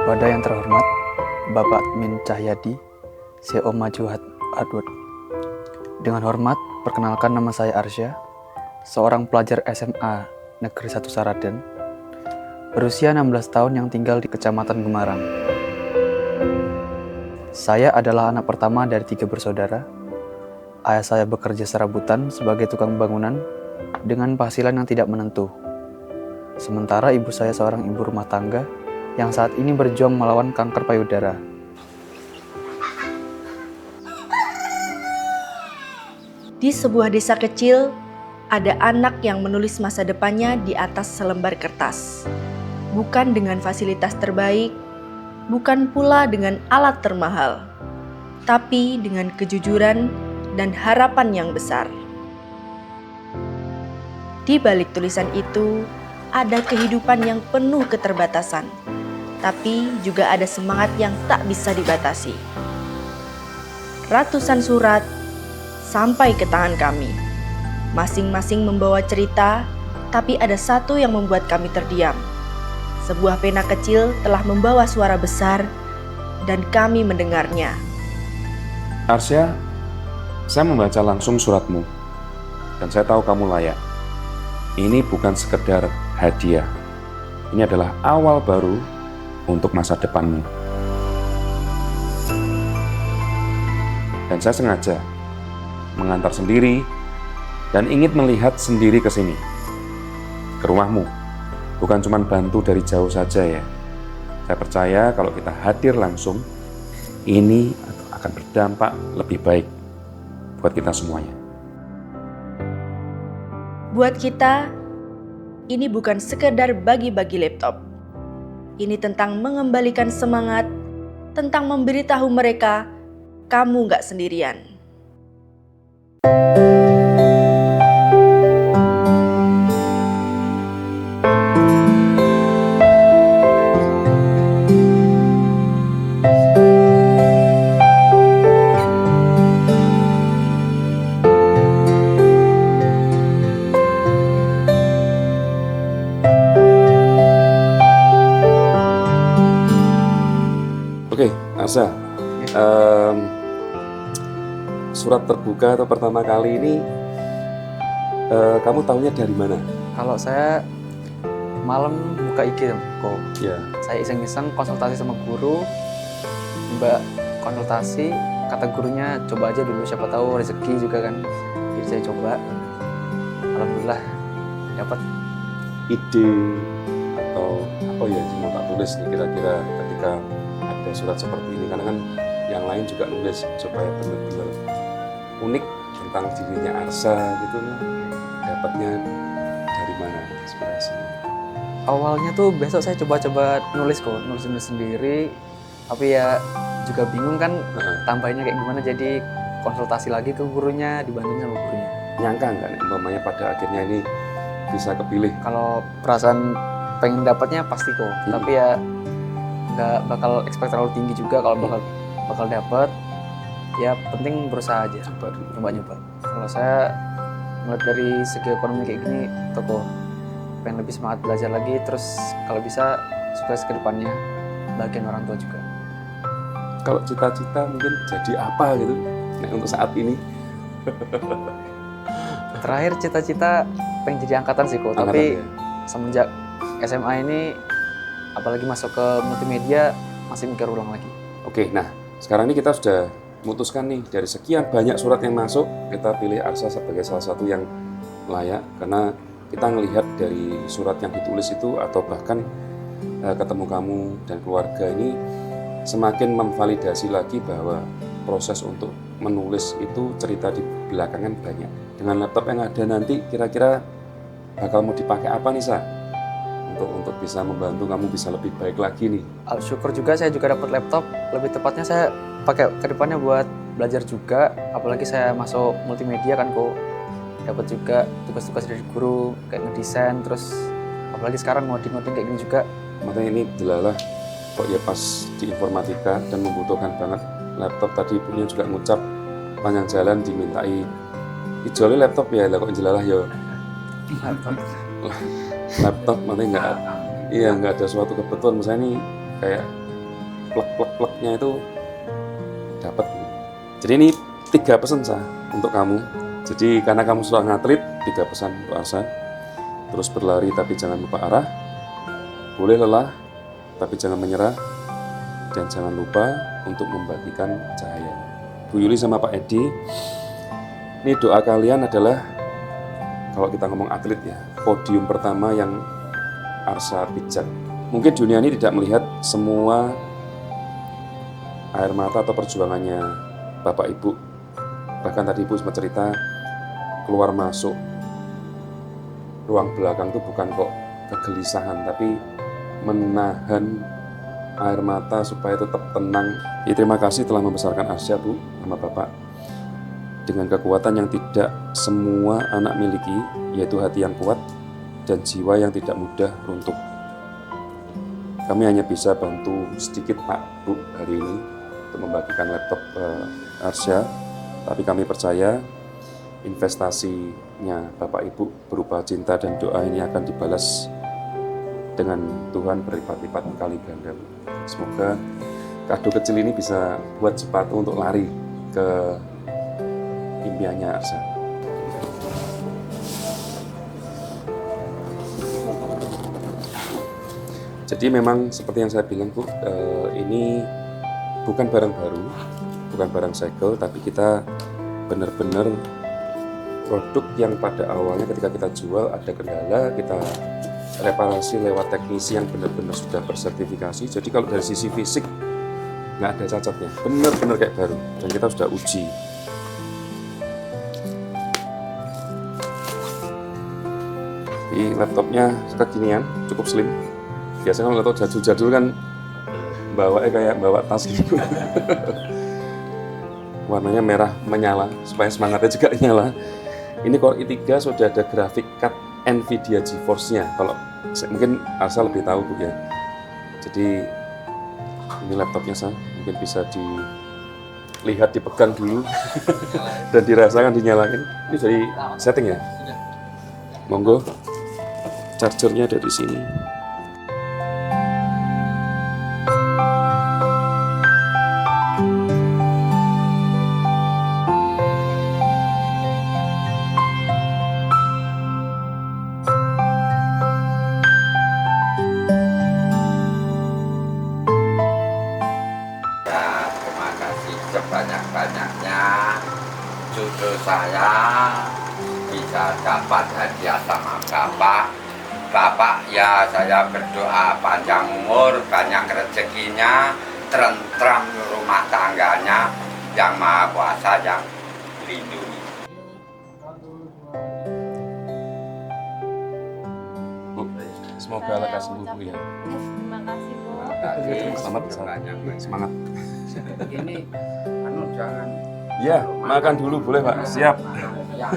Wadah yang terhormat, Bapak Min Cahyadi, CEO Maju Hardwood. Dengan hormat, perkenalkan nama saya Arsya, seorang pelajar SMA Negeri 1 Saraden, berusia 16 tahun yang tinggal di Kecamatan Gemarang. Saya adalah anak pertama dari 3 bersaudara. Ayah saya bekerja serabutan sebagai tukang bangunan dengan penghasilan yang tidak menentu. Sementara ibu saya seorang ibu rumah tangga yang saat ini berjuang melawan kanker payudara. Di sebuah desa kecil, ada anak yang menulis masa depannya di atas selembar kertas. Bukan dengan fasilitas terbaik, bukan pula dengan alat termahal, tapi dengan kejujuran dan harapan yang besar. Di balik tulisan itu, ada kehidupan yang penuh keterbatasan, tapi juga ada semangat yang tak bisa dibatasi. Ratusan surat sampai ke tangan kami. Masing-masing membawa cerita, tapi ada satu yang membuat kami terdiam. Sebuah pena kecil telah membawa suara besar dan kami mendengarnya. Arsya, saya membaca langsung suratmu dan saya tahu kamu layak. Ini bukan sekedar hadiah. Ini adalah awal baru untuk masa depanmu. Dan saya sengaja mengantar sendiri dan ingin melihat sendiri ke sini, ke rumahmu. Bukan cuma bantu dari jauh saja ya. Saya percaya kalau kita hadir langsung, ini akan berdampak lebih baik buat kita semuanya. Buat kita, ini bukan sekedar bagi-bagi laptop. Ini tentang mengembalikan semangat, tentang memberitahu mereka, kamu gak sendirian. Oke, Arsa, surat terbuka atau pertama kali ini kamu tahunya dari mana? Kalau saya malam buka IG kok. Ya. Saya iseng-iseng konsultasi sama guru, Mbak konsultasi, kata gurunya coba aja dulu, siapa tahu rezeki juga kan. Jadi saya coba, alhamdulillah dapat. Ide atau apa ya yang mau tak tulis nih kira-kira ketika ada surat seperti ini, karena kan yang lain juga nulis supaya benar-benar unik tentang dirinya Arsya gitu loh. Dapatnya dari mana inspirasinya? Awalnya tuh besok saya coba-coba nulis sendiri, tapi ya juga bingung kan tambahinnya kayak gimana, jadi konsultasi lagi ke gurunya, dibantuin sama gurunya. Nyangka nggak nih umpamanya pada akhirnya ini bisa kepilih? Kalau perasaan pengen dapatnya pasti kok, tapi ya nggak bakal expect terlalu tinggi juga kalau bakal dapet. Ya penting berusaha aja, coba-coba. Kalau saya ngeliat dari segi ekonomi kayak gini, toko pengen lebih semangat belajar lagi, terus kalau bisa sukses ke depannya, bagian orang tua juga. Kalau cita-cita mungkin jadi apa gitu untuk saat ini? Terakhir cita-cita pengen jadi angkatan sih kok, tapi ya? Semenjak SMA ini apalagi masuk ke multimedia masih mikir ulang lagi. Oke, nah sekarang ini kita sudah memutuskan nih dari sekian banyak surat yang masuk, kita pilih Arsya sebagai salah satu yang layak karena kita melihat dari surat yang ditulis itu atau bahkan ketemu kamu dan keluarga ini semakin memvalidasi lagi bahwa proses untuk menulis itu cerita di belakangan banyak. Dengan laptop yang ada nanti kira-kira bakal mau dipakai apa nih Sa? Untuk bisa membantu kamu bisa lebih baik lagi nih. Syukur juga saya juga dapat laptop, lebih tepatnya saya pakai ke depannya buat belajar juga, apalagi saya masuk multimedia kan kok, dapat juga tugas-tugas dari guru kayak ngedesain, terus apalagi sekarang ngoding kayak gini juga. Makanya ini delalah kok ya pas di informatika dan membutuhkan banget laptop. Tadi ibunya juga ngucap panjang jalan dimintai dijualin laptop ya, lah kok jelalah ya laptop makanya nggak ada suatu kebetulan. Misalnya ini kayak plek-plek-pleknya itu dapat. Jadi ini 3 pesan Sa untuk kamu. Jadi karena kamu sudah ngatlet, 3 pesan untuk Arsa. Terus berlari tapi jangan lupa arah. Boleh lelah tapi jangan menyerah. Dan jangan lupa untuk membagikan cahaya. Bu Yuli sama Pak Edi, ini doa kalian adalah, kalau kita ngomong atlet ya, podium pertama yang Arsa pijak. Mungkin dunia ini tidak melihat semua air mata atau perjuangannya Bapak Ibu. Bahkan tadi Ibu sempat cerita, keluar masuk ruang belakang itu bukan kok kegelisahan, tapi menahan air mata supaya tetap tenang. Ya, terima kasih telah membesarkan Arsa Bu sama Bapak dengan kekuatan yang tidak semua anak miliki, yaitu hati yang kuat dan jiwa yang tidak mudah runtuh. Kami hanya bisa bantu sedikit Pak Bu hari ini untuk membagikan laptop Arsa, tapi kami percaya investasinya Bapak Ibu berupa cinta dan doa ini akan dibalas dengan Tuhan berlipat-lipat kali ganda. Semoga kado kecil ini bisa buat sepatu untuk lari ke impiannya Arsa. Jadi memang seperti yang saya bilang Bu, ini bukan barang baru, bukan barang segel, tapi kita benar-benar produk yang pada awalnya ketika kita jual ada kendala, kita reparasi lewat teknisi yang benar-benar sudah bersertifikasi. Jadi kalau dari sisi fisik nggak ada cacatnya, benar-benar kayak baru, dan kita sudah uji. Ini laptopnya kekinian, cukup slim. Biasanya kalau laptop jadul-jadul kan bawanya kayak bawa tas gitu. Warnanya merah menyala supaya semangatnya juga nyala. Ini Core i3 sudah ada grafik card Nvidia GeForce-nya. Kalau mungkin Arsa lebih tahu Bu ya. Jadi ini laptopnya Sa, mungkin bisa dilihat, dipegang dulu dan dirasakan, dinyalain. Ini dari setting ya. Monggo, chargernya ada di sini. Sebanyak-banyaknya cucu saya bisa dapat hadiah sama Bapak. Bapak ya saya berdoa panjang umur, banyak rezekinya, tentram rumah tangganya, yang Maha Kuasa yang lindungi. Semoga lekas sembuh Bu ya. Terima kasih Bu. Selamat semangat. Ini jangan. Iya, makan dulu boleh Pak. Siap. Ya.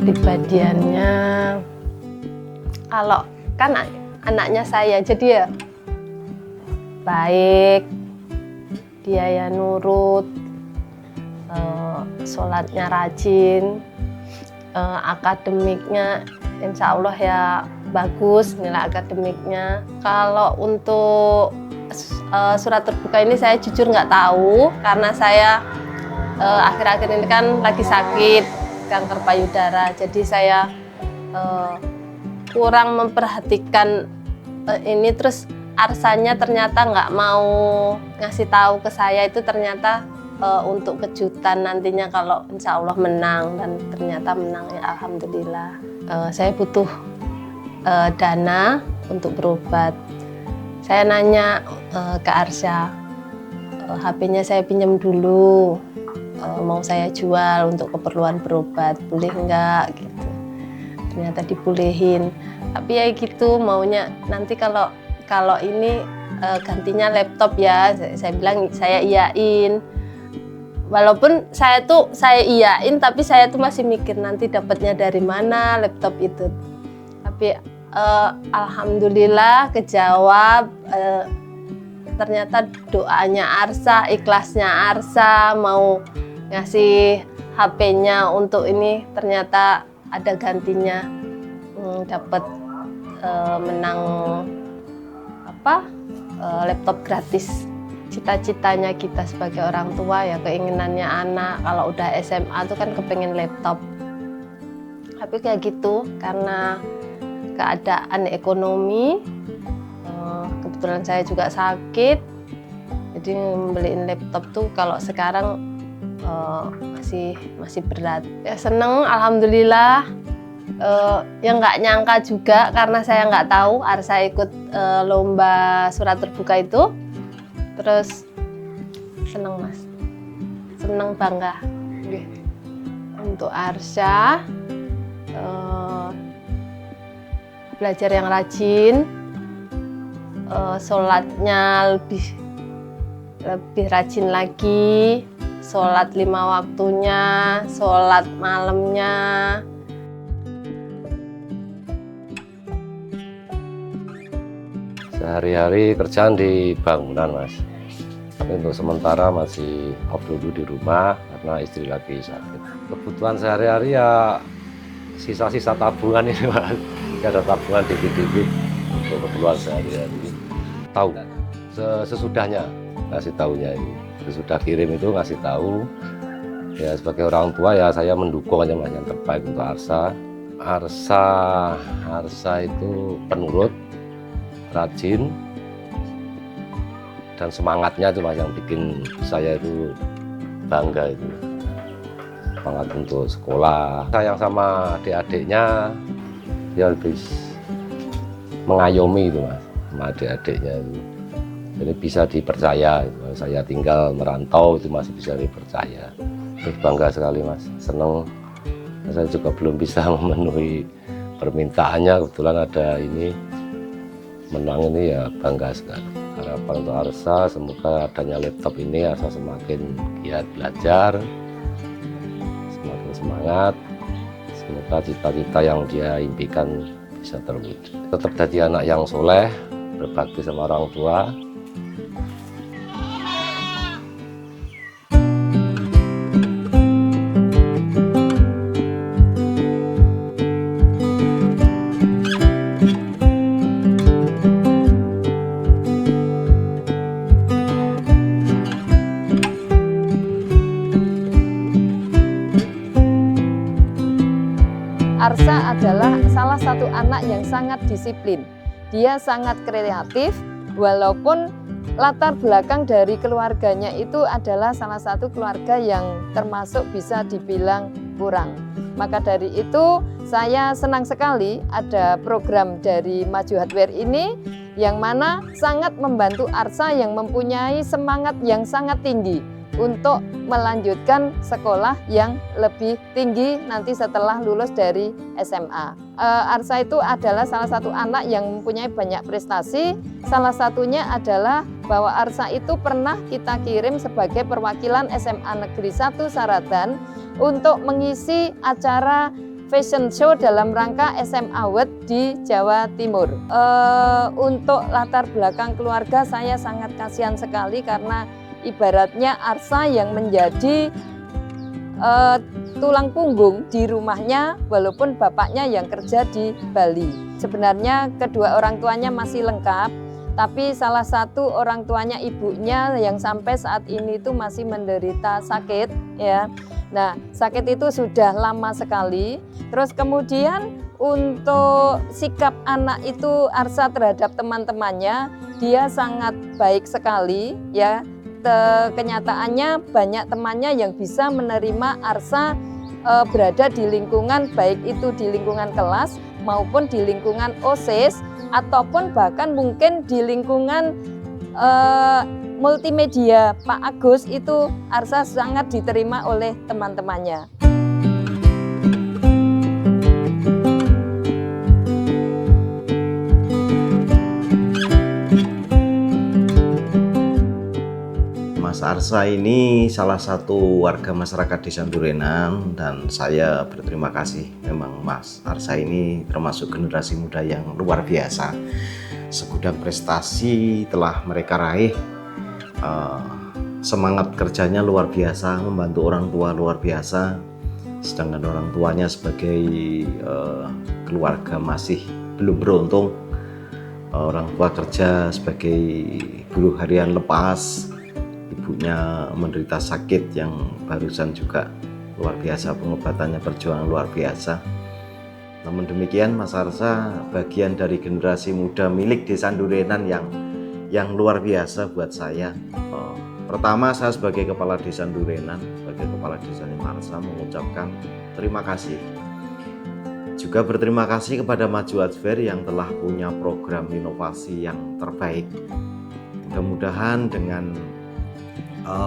Kepribadiannya, kalau kan anaknya saya, jadi ya baik, dia ya nurut, sholatnya rajin, akademiknya insya Allah ya bagus nilai akademiknya. Kalau untuk surat terbuka ini saya jujur nggak tahu, karena saya akhir-akhir ini kan lagi sakit kanker payudara, jadi saya kurang memperhatikan ini. Terus Arsanya ternyata nggak mau ngasih tahu ke saya, itu ternyata untuk kejutan nantinya kalau insya Allah menang, dan ternyata menang ya alhamdulillah. Saya butuh dana untuk berobat. Saya nanya ke Arsa, HP-nya saya pinjam dulu, mau saya jual untuk keperluan berobat, boleh enggak gitu. Ternyata dibolehin. Tapi ya gitu, maunya nanti kalau ini gantinya laptop ya. Saya bilang saya iyain. walaupun saya iyain, tapi saya tuh masih mikir nanti dapatnya dari mana laptop itu. Tapi alhamdulillah kejawab. Ternyata doanya Arsa, ikhlasnya Arsa mau ngasih HP-nya untuk ini, ternyata ada gantinya. Dapat menang laptop gratis. Cita-citanya kita sebagai orang tua ya, keinginannya anak kalau udah SMA tuh kan kepengen laptop. Tapi kayak gitu karena keadaan ekonomi, kebetulan saya juga sakit, jadi membeliin laptop tuh kalau sekarang masih berat. Ya seneng, alhamdulillah. Yang nggak nyangka juga karena saya nggak tahu Arsa ikut lomba surat terbuka itu. Terus seneng Mas, seneng, bangga. Untuk Arsa belajar yang rajin, sholatnya lebih rajin lagi, sholat 5 waktunya, sholat malamnya. Sehari-hari kerjaan di bangunan Mas, tapi untuk sementara masih off dulu di rumah karena istri lagi sakit. Kebutuhan sehari-hari ya sisa-sisa tabungan ini Mas, ada tabungan dikit-dikit untuk keperluan sehari-hari. Tahu sesudahnya ngasih tahunya ini, sesudah kirim itu ngasih tahu. Ya sebagai orang tua ya saya mendukung aja Mas, yang terbaik untuk Arsa. Arsa itu penurut, rajin, dan semangatnya itu Mas yang bikin saya itu bangga itu. Semangat untuk sekolah, sayang sama adik-adiknya, dia lebih mengayomi itu Mas sama adik-adiknya itu. Jadi bisa dipercaya, kalau saya tinggal merantau itu masih bisa dipercaya. Bangga sekali Mas, seneng. Saya juga belum bisa memenuhi permintaannya, kebetulan ada ini menang ini ya bangga sekali. Harapan untuk Arsa semoga adanya laptop ini Arsa semakin giat belajar, semakin semangat, semoga cita-cita yang dia impikan bisa terwujud. Tetap jadi anak yang soleh, berbakti sama orang tua. Arsa adalah salah satu anak yang sangat disiplin. Dia sangat kreatif, walaupun latar belakang dari keluarganya itu adalah salah satu keluarga yang termasuk bisa dibilang kurang. Maka dari itu saya senang sekali ada program dari Maju Hardware ini yang mana sangat membantu Arsa yang mempunyai semangat yang sangat tinggi untuk melanjutkan sekolah yang lebih tinggi nanti setelah lulus dari SMA. Arsa itu adalah salah satu anak yang mempunyai banyak prestasi. Salah satunya adalah bahwa Arsa itu pernah kita kirim sebagai perwakilan SMA Negeri 1 Saradan untuk mengisi acara fashion show dalam rangka SMA Award di Jawa Timur. Untuk latar belakang keluarga saya sangat kasihan sekali karena ibaratnya Arsa yang menjadi tulang punggung di rumahnya walaupun bapaknya yang kerja di Bali. Sebenarnya kedua orang tuanya masih lengkap, tapi salah satu orang tuanya ibunya yang sampai saat ini itu masih menderita sakit ya. Nah, sakit itu sudah lama sekali. Terus kemudian untuk sikap anak itu Arsa terhadap teman-temannya, dia sangat baik sekali ya. Kenyataannya banyak temannya yang bisa menerima Arsa berada di lingkungan, baik itu di lingkungan kelas maupun di lingkungan OSIS ataupun bahkan mungkin di lingkungan multimedia Pak Agus, itu Arsa sangat diterima oleh teman-temannya. Mas Arsa ini salah satu warga masyarakat Desa Durenan dan saya berterima kasih. Memang Mas Arsa ini termasuk generasi muda yang luar biasa. Segudang prestasi telah mereka raih. Semangat kerjanya luar biasa, membantu orang tua luar biasa. Sedangkan orang tuanya sebagai keluarga masih belum beruntung. Orang tua kerja sebagai buruh harian lepas. Ibunya menderita sakit yang barusan juga luar biasa, pengobatannya perjuangan luar biasa. Namun demikian Mas Arsa bagian dari generasi muda milik Desa Durenan yang luar biasa buat saya. Pertama saya sebagai Kepala Desa Durenan, sebagai Kepala Desanya Mas Arsa mengucapkan terima kasih. Juga berterima kasih kepada Majuat Fair yang telah punya program inovasi yang terbaik. Mudah-mudahan dengan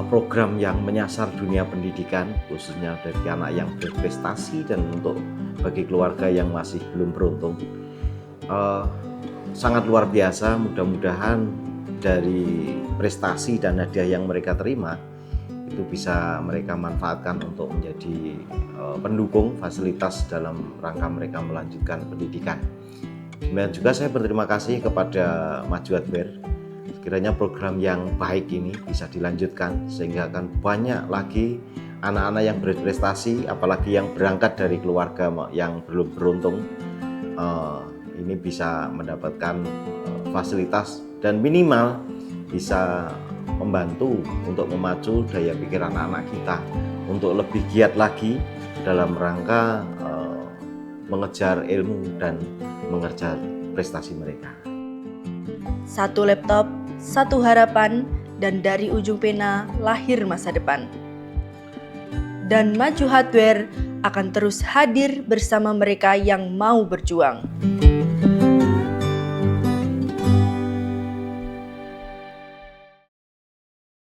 program yang menyasar dunia pendidikan, khususnya dari anak yang berprestasi dan untuk bagi keluarga yang masih belum beruntung, sangat luar biasa. Mudah-mudahan dari prestasi dan hadiah yang mereka terima itu bisa mereka manfaatkan untuk menjadi pendukung fasilitas dalam rangka mereka melanjutkan pendidikan. Kemudian juga saya berterima kasih kepada Majuat Fair. Kiranya program yang baik ini bisa dilanjutkan sehingga akan banyak lagi anak-anak yang berprestasi, apalagi yang berangkat dari keluarga yang belum beruntung, ini bisa mendapatkan fasilitas dan minimal bisa membantu untuk memacu daya pikir anak-anak kita untuk lebih giat lagi dalam rangka mengejar ilmu dan mengejar prestasi mereka. Satu laptop, satu harapan, dan dari ujung pena lahir masa depan. Dan Maju Hardware akan terus hadir bersama mereka yang mau berjuang.